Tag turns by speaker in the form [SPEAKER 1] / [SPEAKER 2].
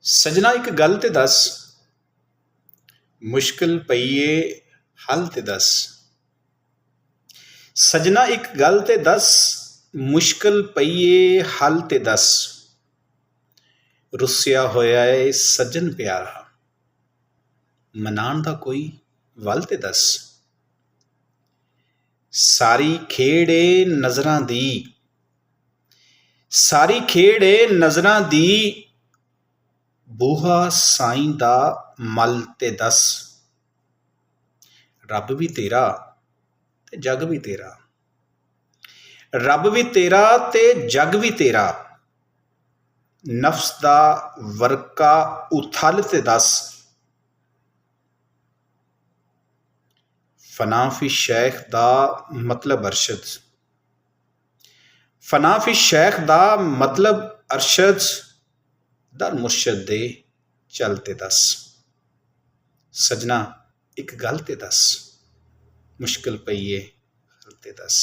[SPEAKER 1] ਸਜਣਾ ਇੱਕ ਗੱਲ ਤੇ ਦੱਸ, ਮੁਸ਼ਕਿਲ ਪਈਏ ਹੱਲ ਤੇ ਦੱਸ। ਸਜਣਾ ਇੱਕ ਗੱਲ ਤੇ ਦੱਸ, ਮੁਸ਼ਕਿਲ ਪਈਏ ਹੱਲ ਤੇ ਦੱਸ। ਰੁੱਸਿਆ ਹੋਇਆ ਏ ਸੱਜਣ ਪਿਆਰਾ, ਮਨਾਉਣ ਦਾ ਕੋਈ ਵੱਲ ਤੇ ਦੱਸ। ਸਾਰੀ ਖੇਡ ਏ ਨਜ਼ਰਾਂ ਦੀ, ਸਾਰੀ ਖੇਡ ਏ ਨਜ਼ਰਾਂ ਦੀ। ਬੂਹਾ ਸਾਈਂ ਦਾ ਮੱਲ ਤੇ ਦੱਸ। ਰੱਬ ਵੀ ਤੇਰਾ ਤੇ ਜੱਗ ਵੀ ਤੇਰਾ, ਰੱਬ ਵੀ ਤੇਰਾ ਤੇ ਜੱਗ ਵੀ ਤੇਰਾ। ਨਫਸ ਦਾ ਵਰਕਾ ਉਥਲ ਤੇ ਦੱਸ। ਫਨਾ ਫੀ ਸ਼ੈਖ ਦਾ ਮਤਲਬ ਅਰਸ਼ਦ, ਫਨਾ ਫੀ ਸ਼ੈਖ ਦਾ ਮਤਲਬ ਅਰਸ਼ਦ। ਦਰ ਮੁਰਸ਼ਦ ਦੇ ਚੱਲ ਤੇ ਦੱਸ। ਸਜਣਾ ਇੱਕ ਗੱਲ ਤੇ ਦੱਸ, ਮੁਸ਼ਕਿਲ ਪਈਏ ਹੱਲ ਤੇ ਦੱਸ।